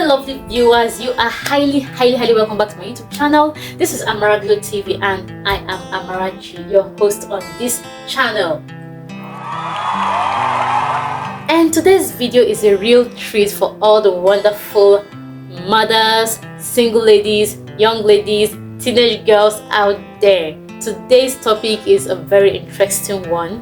lovely viewers, you are highly welcome back to my YouTube channel. This is Amara Glow TV and I am Amarachi, your host on this channel. And today's video is a real treat for all the wonderful mothers, single ladies, young ladies, teenage girls out there. Today's topic is a very interesting one.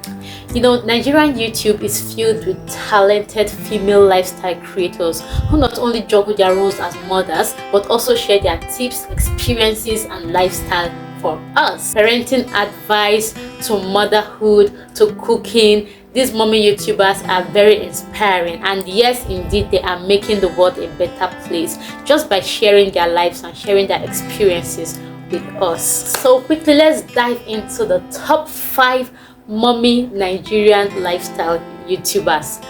You know, Nigerian YouTube is filled with talented female lifestyle creators who not only juggle their roles as mothers but also share their tips, experiences and lifestyle for us. Parenting advice to motherhood to cooking. These mommy YouTubers are very inspiring, and yes, indeed, they are making the world a better place just by sharing their lives and sharing their experiences with us. So quickly, let's dive into the top 5 mommy Nigerian lifestyle YouTubers.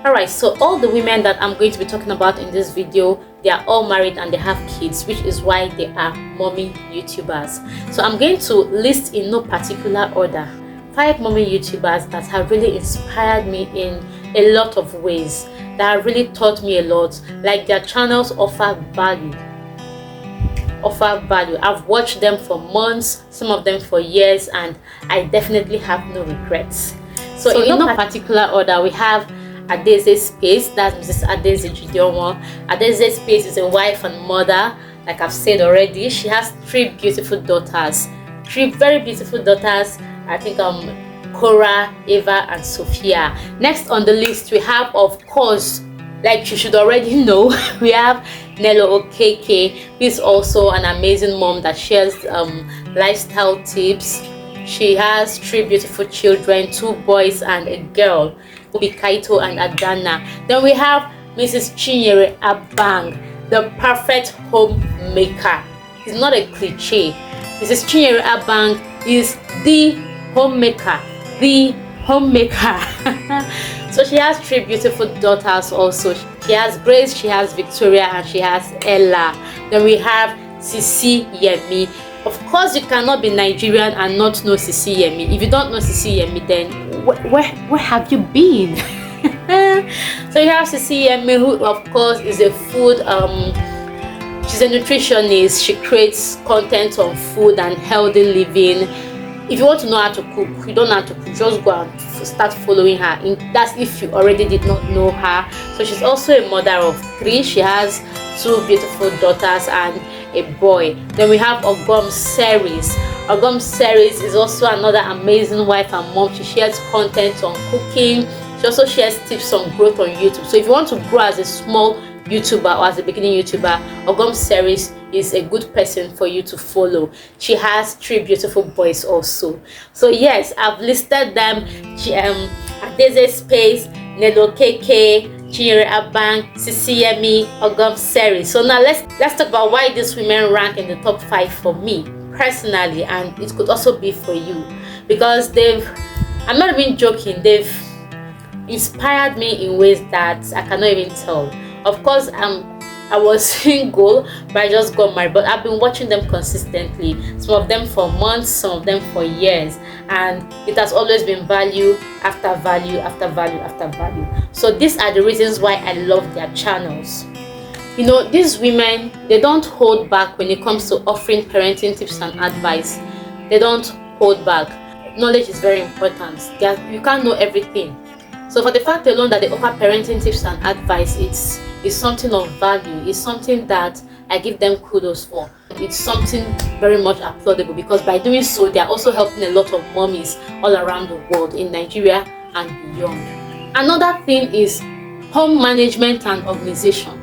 Alright, so all the women that I'm going to be talking about in this video, they are all married and they have kids, which is why they are mommy YouTubers. So I'm going to list in no particular order 5 mommy YouTubers that have really inspired me in a lot of ways, that have really taught me a lot. Like, their channels offer value. I've watched them for months, some of them for years, and I definitely have no regrets. So in no particular order, we have Adeze Space, that's Mrs. Adeze Jidionwo. Adeze Space is a wife and mother, like I've said already. She has 3 beautiful daughters, 3 very beautiful daughters. I think Cora, Eva and Sophia. Next on the list we have, of course, like you should already know, we have Nello Okeke, who is also an amazing mom that shares lifestyle tips. She has 3 beautiful children, 2 boys and a girl, Kaito and Adana. Then we have Mrs. Chinyere Abang, the perfect homemaker. It's not a cliche. Mrs. Chinyere Abang is the homemaker. So she has 3 beautiful daughters also. She has Grace, she has Victoria, and she has Ella. Then we have Sisi Yemi. Of course, you cannot be Nigerian and not know Sisi Yemi. If you don't know Sisi Yemi, then where have you been? So you have Sisi Yemi, who of course is a food she's a nutritionist. She creates content on food and healthy living. If you want to know how to cook, you don't know how to cook, just go and start following her. That's if you already did not know her. So she's also a mother of 3. She has 2 beautiful daughters and a boy. Then we have Ogom Series. Ogom Series is also another amazing wife and mom. She shares content on cooking. She also shares tips on growth on YouTube. So if you want to grow as a small YouTuber or as a beginning YouTuber, Ogom Series is a good person for you to follow. She has 3 beautiful boys also. So yes, I've listed them. Adeze Space, Nedo KK, Chinyere Abang, Sisi Yemi, Ogom Series. So now let's talk about why these women rank in the top 5 for me personally, and it could also be for you, because I'm not even joking, they've inspired me in ways that I cannot even tell. Of course, I was single, but I just got married. But I've been watching them consistently. Some of them for months, some of them for years, and it has always been value after value after value after value. So these are the reasons why I love their channels. You know, these women, they don't hold back when it comes to offering parenting tips and advice. They don't hold back. Knowledge is very important. You can't know everything. So for the fact alone that they offer parenting tips and advice, it's something of value. It's something that I give them kudos for. It's something very much applaudable, because by doing so, they are also helping a lot of mommies all around the world, in Nigeria and beyond. Another thing is home management and organization.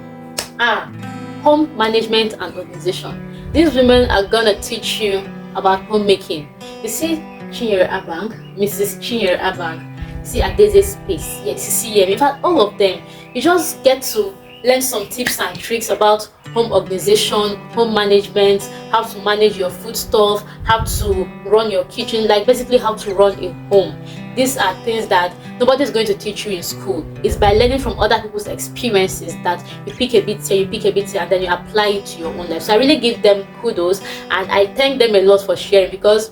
Home management and organization. These women are gonna teach you about homemaking. You see Chinyere Abang, Mrs. Chinyere Abang, see Adeze Space, yes, see in fact all of them, you just get to learn some tips and tricks about home organization, home management, how to manage your food stuff, how to run your kitchen, like basically how to run a home. These are things that nobody's going to teach you in school. It's by learning from other people's experiences that you pick a bit here, and then you apply it to your own life. So I really give them kudos, and I thank them a lot for sharing, because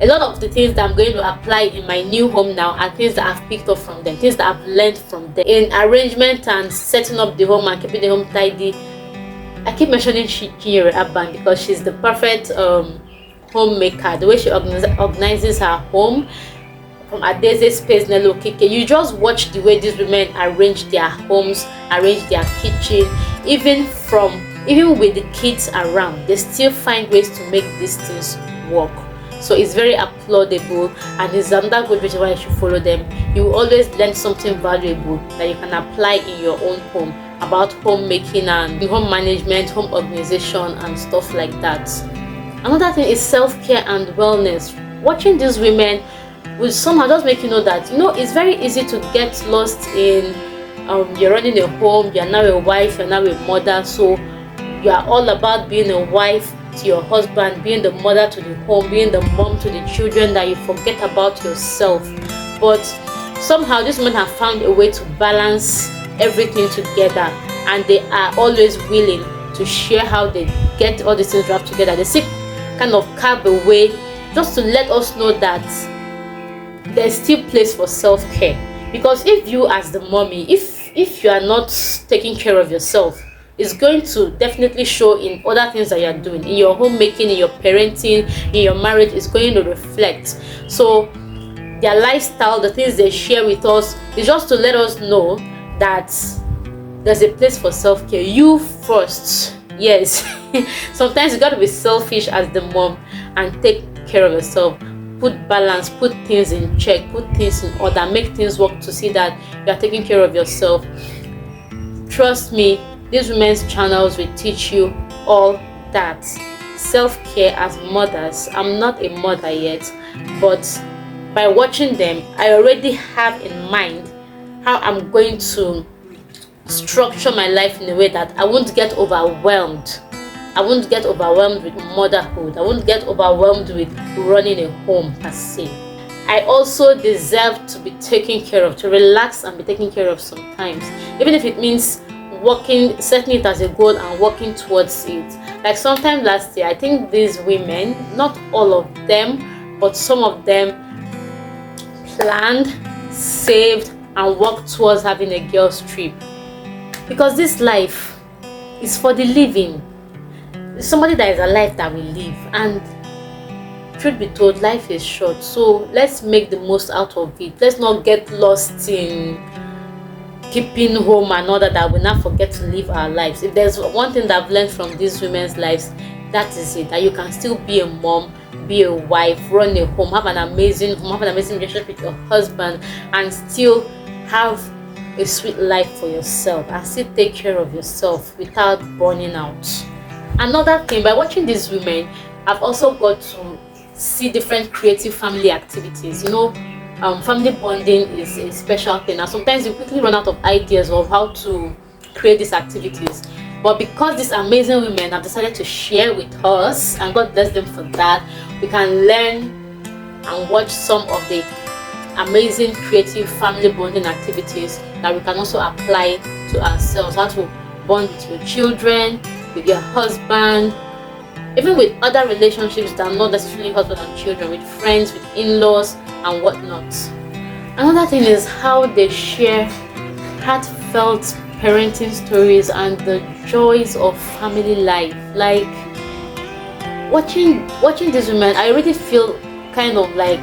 a lot of the things that I'm going to apply in my new home now are things that I've picked up from them, things that I've learned from them. In arrangement and setting up the home and keeping the home tidy, I keep mentioning Chinyere Aban because she's the perfect homemaker. The way she organizes her home, from Adeze Space Nelo Kike, you just watch the way these women arrange their homes, arrange their kitchen, even with the kids around, they still find ways to make these things work. So it's very applaudable, and it's another good reason why you should follow them. You will always learn something valuable that you can apply in your own home about homemaking and home management, home organization, and stuff like that. Another thing is self-care and wellness. Watching these women will somehow just make you know that, you know, it's very easy to get lost in you're running a home, you're now a wife, you're now a mother, so you are all about being a wife to your husband, being the mother to the home, being the mom to the children, that you forget about yourself. But somehow these women have found a way to balance everything together, and they are always willing to share how they get all these things wrapped together. They see kind of carve a way just to let us know that there's still place for self-care. Because if you as the mommy, if you are not taking care of yourself, it's going to definitely show in other things that you're doing, in your homemaking, in your parenting, in your marriage. Is going to reflect. So their lifestyle, the things they share with us, is just to let us know that there's a place for self-care. You first, yes. Sometimes you got to be selfish as the mom and take care of yourself. Put balance, put things in check, put things in order, make things work to see that you are taking care of yourself. Trust me, these women's channels will teach you all that. Self-care as mothers. I'm not a mother yet, but by watching them, I already have in mind how I'm going to structure my life in a way that I won't get overwhelmed. I won't get overwhelmed with motherhood. I won't get overwhelmed with running a home per se. I also deserve to be taken care of, to relax and be taken care of sometimes, even if it means setting it as a goal and working towards it. Like sometime last year, I think these women, not all of them, but some of them planned, saved, and worked towards having a girls' trip. Because this life is for the living. Somebody that is alive that will live, and truth be told, life is short, so let's make the most out of it. Let's not get lost in keeping home and all that we not forget to live our lives. If there's one thing that I've learned from these women's lives, that is it, that you can still be a mom, be a wife, run a home, have an amazing home, have an amazing relationship with your husband, and still have a sweet life for yourself, and still take care of yourself without burning out. Another thing, by watching these women, I've also got to see different creative family activities. You know, family bonding is a special thing, and sometimes you quickly run out of ideas of how to create these activities. But because these amazing women have decided to share with us, and God bless them for that, we can learn and watch some of the amazing creative family bonding activities that we can also apply to ourselves. How to bond with your children, with your husband, even with other relationships that are not necessarily husband and children, with friends, with in-laws, and whatnot. Another thing is how they share heartfelt parenting stories and the joys of family life. Like watching these women, I already feel kind of like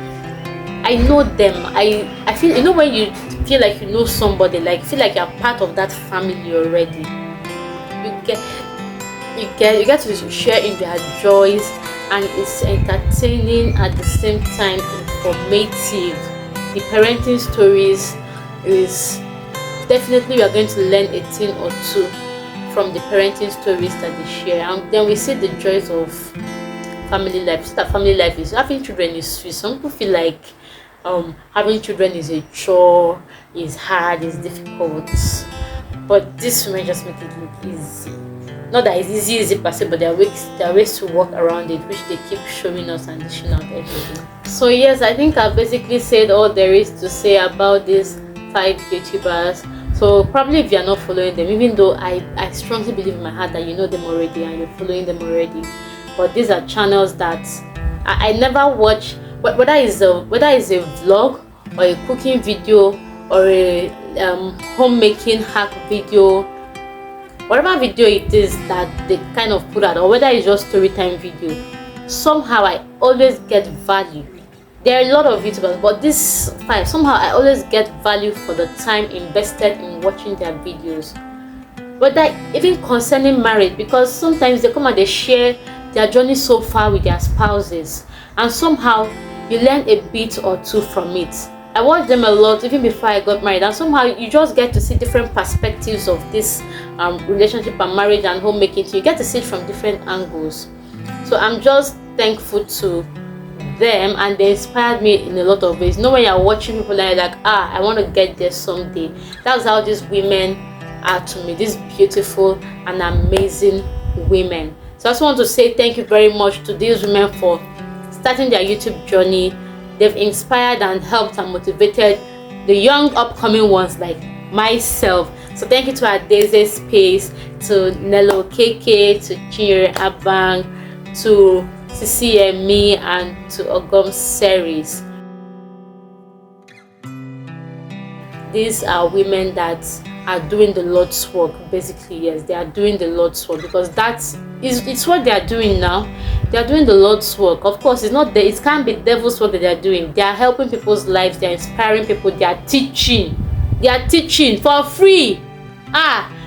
I know them. I feel, you know, when you feel like you know somebody, like feel like you're part of that family already. You get to share in their joys, and it's entertaining at the same time informative. The parenting stories is definitely, we are going to learn a thing or two from the parenting stories that they share, and then we see the joys of family life. So that family life is, having children is sweet. Some people feel like having children is a chore, is hard, is difficult, but this may just make it look easy. Not that it's easy per se, but there are ways to work around it, which they keep showing us and dishing out every day. So yes, I think I've basically said all there is to say about these 5 YouTubers. So probably if you're not following them, even though I strongly believe in my heart that you know them already and you're following them already, but these are channels that I never watch, whether it's a vlog or a cooking video or a homemaking hack video, whatever video it is that they kind of put out, or whether it's just story time video, somehow I always get value. There are a lot of YouTubers, but this 5, somehow I always get value for the time invested in watching their videos. But that even concerning marriage, because sometimes they come and they share their journey so far with their spouses, and somehow you learn a bit or two from it. I watched them a lot even before I got married, and somehow you just get to see different perspectives of this relationship and marriage and homemaking. So you get to see it from different angles. So I'm just thankful to them, and they inspired me in a lot of ways. You know, when you're watching people and you're like, I want to get there someday. That's how these women are to me, these beautiful and amazing women. So I just want to say thank you very much to these women for starting their YouTube journey. They've inspired and helped and motivated the young upcoming ones like myself. So thank you to Adeze Space, to Nello KK, to Chinyere Abang, to Sisi Yemi, and to Ogom Series. These are women that are doing the Lord's work. Basically, yes, they are doing the Lord's work, because it's what they are doing now. They are doing the Lord's work. Of course, it can't be devil's work that they are doing. They are helping people's lives, they are inspiring people, they are teaching for free.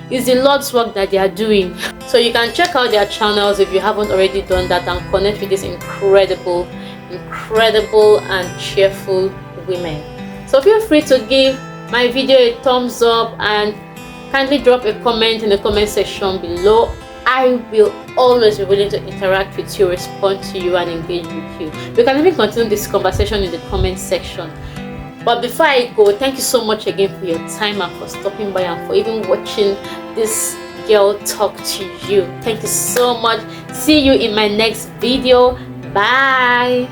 It's the Lord's work that they are doing. So you can check out their channels if you haven't already done that, and connect with these incredible and cheerful women. So feel free to give my video a thumbs up and kindly drop a comment in the comment section below. I will always be willing to interact with you, respond to you, and engage with you. We can even continue this conversation in the comment section. But before I go, thank you so much again for your time and for stopping by and for even watching this girl talk to you. Thank you so much. See you in my next video. Bye.